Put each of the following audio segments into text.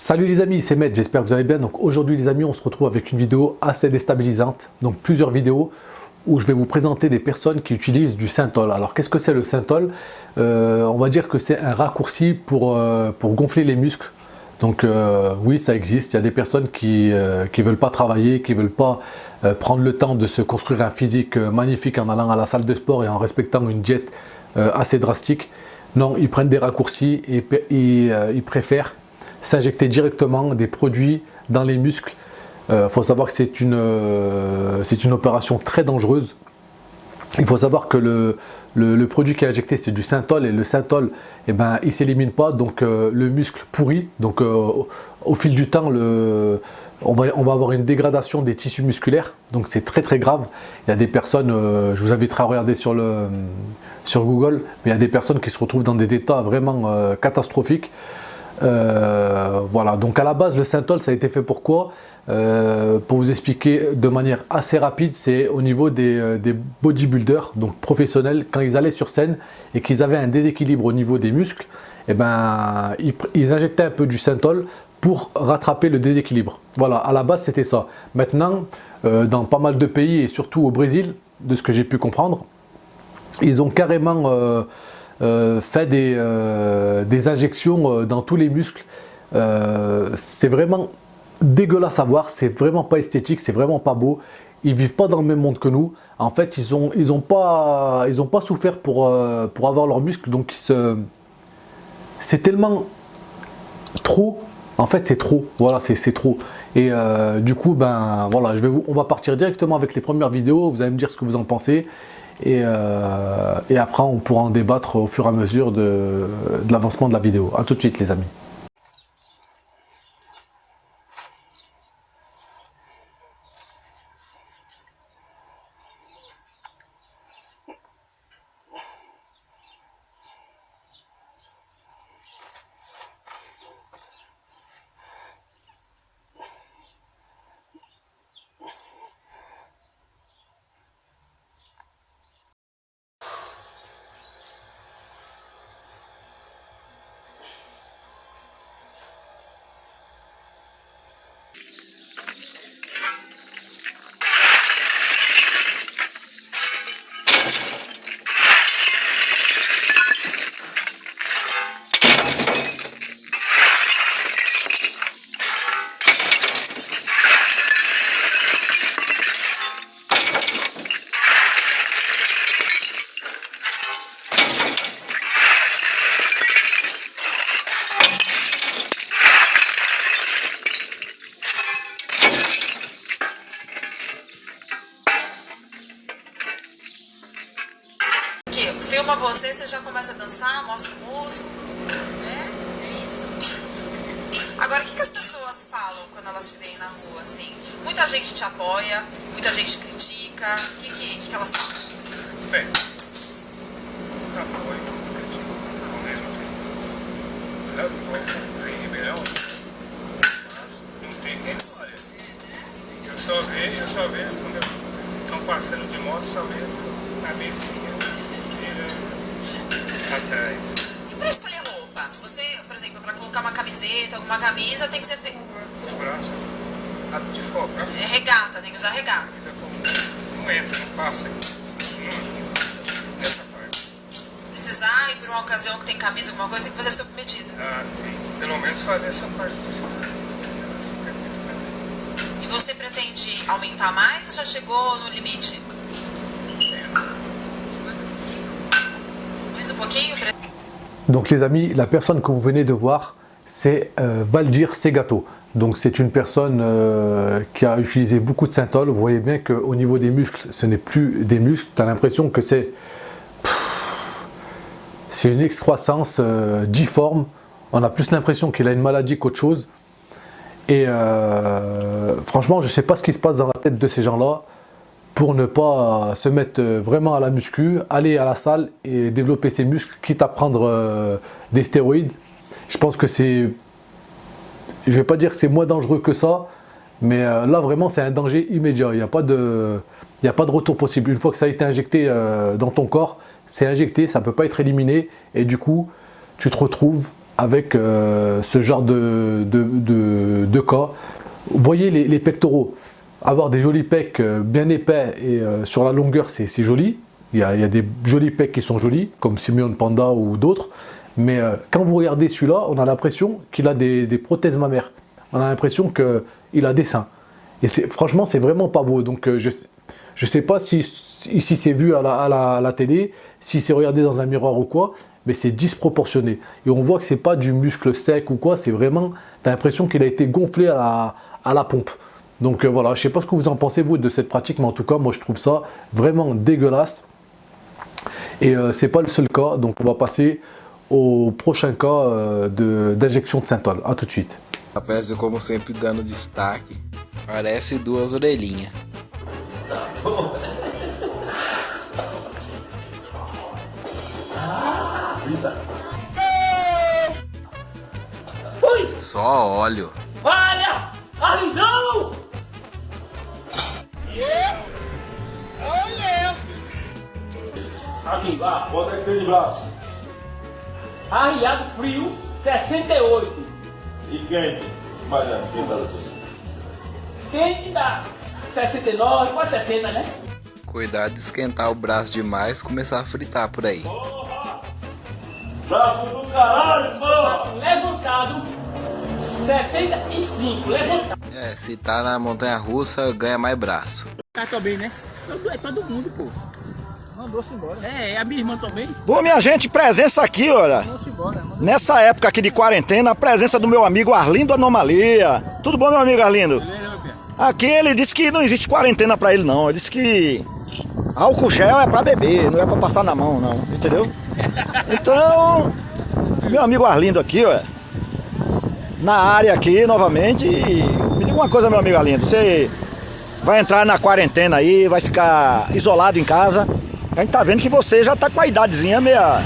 Salut les amis, c'est Maître, j'espère que vous allez bien. Donc aujourd'hui les amis, on se retrouve avec une vidéo assez déstabilisante. Donc plusieurs vidéos où je vais vous présenter des personnes qui utilisent du synthol. Alors qu'est-ce que c'est le synthol? On va dire que c'est un raccourci pour gonfler les muscles. Donc oui, ça existe. Il y a des personnes qui veulent pas travailler, qui veulent pas prendre le temps de se construire un physique magnifique en allant à la salle de sport et en respectant une diète assez drastique. Non, ils prennent des raccourcis et ils préfèrent s'injecter directement des produits dans les muscles. Faut savoir que c'est une opération très dangereuse. Il faut savoir que le produit qui est injecté, c'est du synthol, et le synthol, eh ben, il ne s'élimine pas, donc le muscle pourrit. Donc au fil du temps, on va avoir une dégradation des tissus musculaires, donc c'est très très grave. Il y a des personnes, je vous inviterai à regarder sur Google, mais il y a des personnes qui se retrouvent dans des états vraiment catastrophiques. Voilà, donc à la base le synthol ça a été fait pour quoi? Pour vous expliquer de manière assez rapide, c'est au niveau des bodybuilders, donc professionnels, quand ils allaient sur scène et qu'ils avaient un déséquilibre au niveau des muscles, et ben, ils injectaient un peu du synthol pour rattraper le déséquilibre. Voilà, à la base c'était ça. Maintenant, dans pas mal de pays et surtout au Brésil, de ce que j'ai pu comprendre, ils ont carrément fait des injections dans tous les muscles. C'est vraiment dégueulasse à voir, c'est vraiment pas esthétique, c'est vraiment pas beau. Ils vivent pas dans le même monde que nous. En fait, ils ont pas souffert pour avoir leurs muscles, donc c'est tellement trop. En fait, c'est trop. Voilà, c'est trop. Et du coup, ben voilà, on va partir directement avec les premières vidéos. Vous allez me dire ce que vous en pensez. Et après on pourra en débattre au fur et à mesure de l'avancement de la vidéo. A tout de suite les amis. Filma você já começa a dançar, mostra o músculo, né? É isso. Agora, o que as pessoas falam quando elas te veem na rua, assim? Muita gente te apoia, muita gente critica, o que elas falam? Bem, apoio, critico, ao mesmo tempo. Leva o povo em rebelião, mas não tem quem olha. Eu só vejo quando estão passando de moto, só vejo a vizinha atrás. E para escolher roupa? Você, por exemplo, para colocar uma camiseta, alguma camisa, tem que ser feito. Os braços, de fora, pra fora. É regata, tem que usar regata. Não entra, não passa nessa parte. Precisar ir para uma ocasião que tem camisa, alguma coisa, tem que fazer sob medida. Ah, tem. Pelo menos fazer essa parte de fora. E você pretende aumentar mais ou já chegou no limite? Mais un pouquinho. Donc les amis, la personne que vous venez de voir, c'est Valdir Segato. Donc c'est une personne qui a utilisé beaucoup de synthol. Vous voyez bien qu'au niveau des muscles, ce n'est plus des muscles. Tu as l'impression que c'est une excroissance difforme. On a plus l'impression qu'il a une maladie qu'autre chose. Et franchement, je ne sais pas ce qui se passe dans la tête de ces gens-là pour ne pas se mettre vraiment à la muscu, aller à la salle et développer ses muscles, quitte à prendre des stéroïdes. Je pense que c'est, je ne vais pas dire que c'est moins dangereux que ça, mais là vraiment c'est un danger immédiat. Il n'y a pas de retour possible. Une fois que ça a été injecté dans ton corps, c'est injecté, ça ne peut pas être éliminé, et du coup tu te retrouves avec ce genre de cas. Vous voyez les pectoraux, avoir des jolis pecs bien épais et sur la longueur c'est joli. Il y a des jolis pecs qui sont jolis, comme Simeone Panda ou d'autres. Mais quand vous regardez celui-là, on a l'impression qu'il a des prothèses mammaires. On a l'impression qu'il a des seins. Et franchement, c'est vraiment pas beau. Donc je ne sais pas si c'est vu à la télé, si c'est regardé dans un miroir ou quoi, mais c'est disproportionné. Et on voit que c'est pas du muscle sec ou quoi, c'est vraiment, tu as l'impression qu'il a été gonflé à la pompe. Donc voilà, je ne sais pas ce que vous en pensez vous de cette pratique, mais en tout cas, moi je trouve ça vraiment dégueulasse. Et c'est pas le seul cas, donc on va passer au prochain cas d'injection de Synthol. A tout de suite. Rapaz, como sempre dando destaque, parece duas orelhinhas. Só óleo. Olha! Ai, não! Aqui, vá. Quanto é que tem de braço? Arriado frio, 68. E quente? Mais é, quem tá assim? Quente dá 69, quase 70, né? Cuidado de esquentar o braço demais e começar a fritar por aí. Braço do caralho, porra! Levantado, 75, levantado. É, se tá na montanha russa, ganha mais braço. Tá também, né? É todo mundo, pô. Mandou-se embora. É, a minha irmã também. Bom, minha gente, presença aqui, olha. Mandou-se embora. Nessa época aqui de quarentena, a presença do meu amigo Arlindo Anomalia. Tudo bom, meu amigo Arlindo? Aqui ele disse que não existe quarentena pra ele, não. Ele disse que álcool gel é pra beber, não é pra passar na mão, não. Entendeu? Então, meu amigo Arlindo aqui, olha. Na área aqui, novamente. E me diga uma coisa, meu amigo Arlindo. Você vai entrar na quarentena aí, vai ficar isolado em casa. A gente tá vendo que você já tá com a idadezinha meia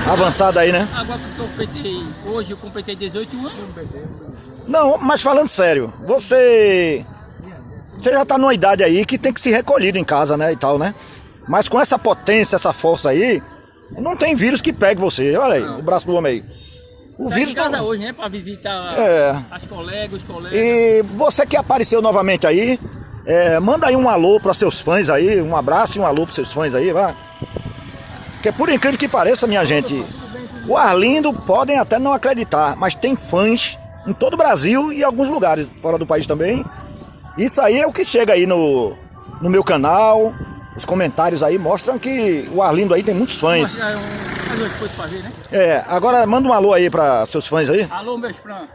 avançada aí, né? Agora que eu completei, hoje eu completei 18 anos. Não, mas falando sério, você já tá numa idade aí que tem que se recolher em casa, né, e tal, né? Mas com essa potência, essa força aí, não tem vírus que pegue você. Olha aí, o braço do homem aí. O Tá vírus em casa não... hoje, né? Pra visitar as colegas, os colegas. E você que apareceu novamente aí, manda aí um alô para seus fãs aí, um abraço e um alô para seus fãs aí, vai. Porque por incrível que pareça, minha gente, o Arlindo podem até não acreditar, mas tem fãs em todo o Brasil e em alguns lugares fora do país também. Isso aí é o que chega aí no meu canal, os comentários aí mostram que o Arlindo aí tem muitos fãs. Agora manda um alô aí para seus fãs aí. Alô, meus fãs.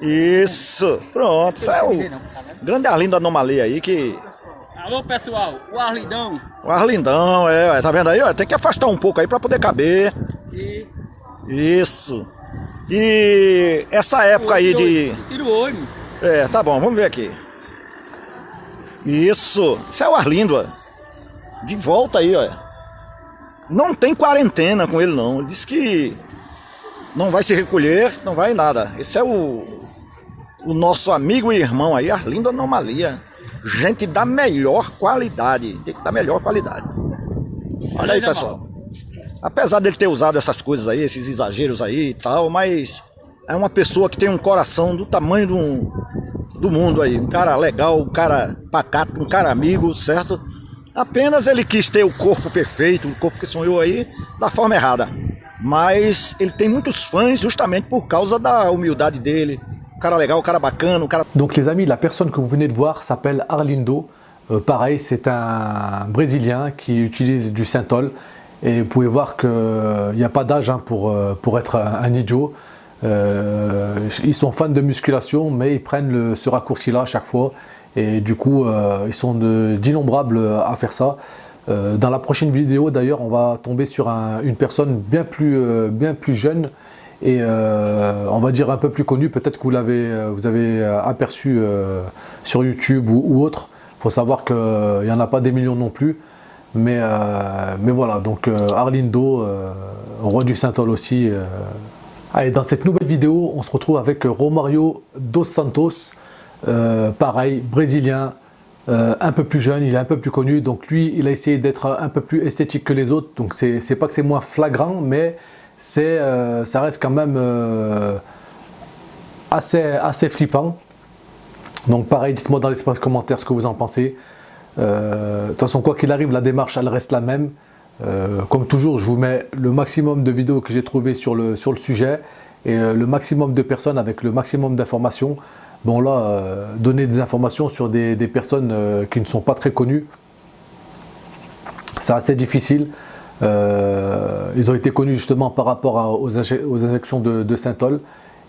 Isso, pronto, isso é o grande Arlindo Anomalia aí que... Alô, pessoal, o Arlindão. O Arlindão, tá vendo aí? Ó, tem que afastar um pouco aí pra poder caber. Isso. E essa época aí de... Tira o olho. Tá bom, vamos ver aqui. Isso é o Arlindo, ó. De volta aí, ó. Não tem quarentena com ele, não. Ele disse que não vai se recolher, não vai nada. Esse é o nosso amigo e irmão aí, Arlindo Anomalia. Gente da melhor qualidade. Tem que dar melhor qualidade. Olha aí, pessoal. Apesar dele ter usado essas coisas aí, esses exageros aí e tal, mas é uma pessoa que tem um coração do tamanho do mundo aí. Um cara legal, um cara pacato, um cara amigo, certo? Apenas ele quis ter o corpo perfeito, o corpo que sonhou aí, da forma errada. Mas ele tem muitos fãs justamente por causa da humildade dele. Un cara legal, un cara bacana, un cara... Donc les amis, la personne que vous venez de voir s'appelle Arlindo. Pareil, c'est un Brésilien qui utilise du Synthol. Et vous pouvez voir qu'il n'y a pas d'âge pour être un idiot. Ils sont fans de musculation, mais ils prennent ce raccourci-là à chaque fois. Et du coup, ils sont d'innombrables à faire ça. Dans la prochaine vidéo, d'ailleurs, on va tomber sur une personne bien plus jeune. Et on va dire un peu plus connu, peut-être que vous avez aperçu sur YouTube ou autre. Il faut savoir qu'il n'y en a pas des millions non plus. Mais voilà, donc Arlindo, roi du Synthol aussi. Allez, dans cette nouvelle vidéo, on se retrouve avec Romario dos Santos. Pareil, brésilien, un peu plus jeune, il est un peu plus connu. Donc lui, il a essayé d'être un peu plus esthétique que les autres. Donc c'est pas que c'est moins flagrant, mais ça reste quand même assez flippant. Donc pareil, dites-moi dans l'espace commentaire ce que vous en pensez. De toute façon, quoi qu'il arrive, la démarche elle reste la même. Comme toujours, je vous mets le maximum de vidéos que j'ai trouvées sur le sujet et le maximum de personnes avec le maximum d'informations. Bon là, donner des informations sur des personnes qui ne sont pas très connues, c'est assez difficile. Ils ont été connus justement par rapport aux injections de Synthol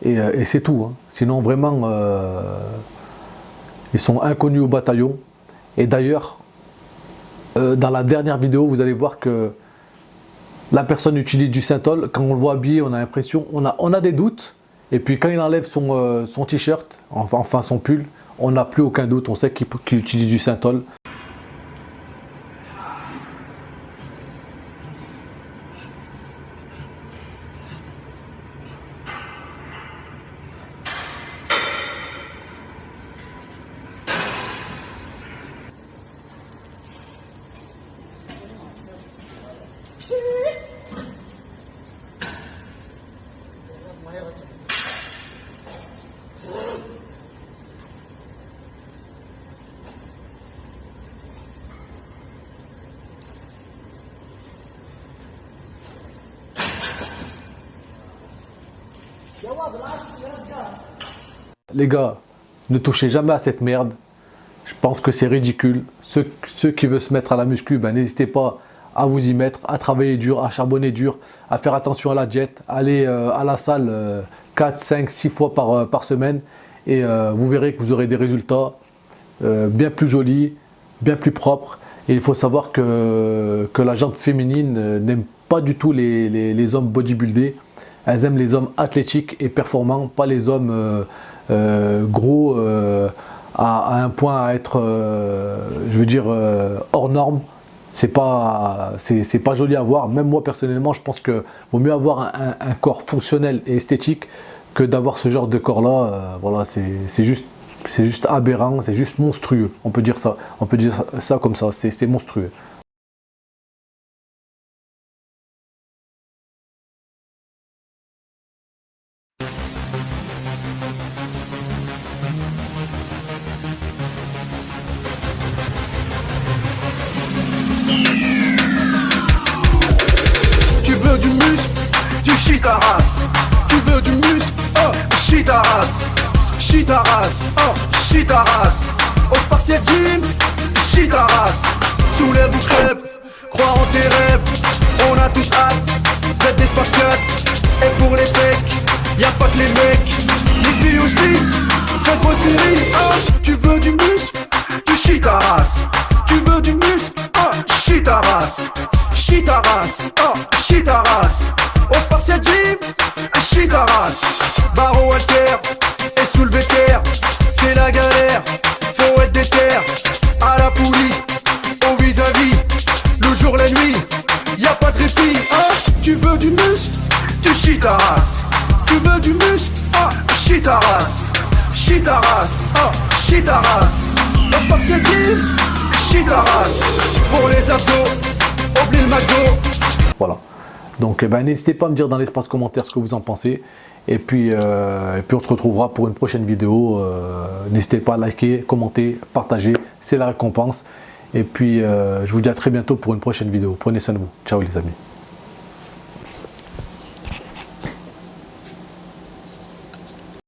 et c'est tout. Hein. Sinon vraiment, ils sont inconnus au bataillon. Et d'ailleurs, dans la dernière vidéo, vous allez voir que la personne utilise du Synthol. Quand on le voit habillé, on a l'impression, on a des doutes. Et puis quand il enlève son t-shirt, enfin son pull, on n'a plus aucun doute, on sait qu'il utilise du Synthol. Les gars, ne touchez jamais à cette merde. Je pense que c'est ridicule. Ceux qui veulent se mettre à la muscu, ben, n'hésitez pas à vous y mettre, à travailler dur, à charbonner dur, à faire attention à la diète, aller à la salle 4, 5, 6 fois par semaine et vous verrez que vous aurez des résultats bien plus jolis, bien plus propres. Et il faut savoir que la gente féminine n'aime pas du tout les hommes bodybuildés. Elles aiment les hommes athlétiques et performants, pas les hommes gros à un point à être, je veux dire, hors norme. C'est pas joli à voir. Même moi personnellement, je pense que vaut mieux avoir un corps fonctionnel et esthétique que d'avoir ce genre de corps là. Voilà, c'est juste aberrant, c'est juste monstrueux. On peut dire ça comme ça. C'est monstrueux. Tu veux du muscle, tu chies ta race. Tu veux du muscle, oh, chie ta race. Chie ta race, oh, chie ta race. Au Spartiate Gym, chie ta race. Soulève ou crève, crois en tes rêves. On a tous hâte d'être des Spartiates. Et pour les pecs, y'a pas que les mecs, les filles aussi. Faites vos séries, oh. Tu veux du muscle, tu chies ta race. Tu veux du muscle, oh, chie ta race. Chie ta race, oh, chie ta race. Au Spartiate Gym, chie ta race. Barreau alter et soulevé terre, c'est la galère, faut être déter. À la poulie, au vis-à-vis, le jour, la nuit, y'a pas de répit, hein. Tu veux du muscle, tu chies ta race. Tu veux du muscle, oh, chie ta race. Chie ta race, oh, chie ta race. Au Spartiate Gym, chie ta race. Pour les abdos, oublie le McDo. Voilà. Donc ben, n'hésitez pas à me dire dans l'espace commentaire ce que vous en pensez. Et puis on se retrouvera pour une prochaine vidéo. N'hésitez pas à liker, commenter, partager. C'est la récompense. Et puis je vous dis à très bientôt pour une prochaine vidéo. Prenez soin de vous. Ciao les amis.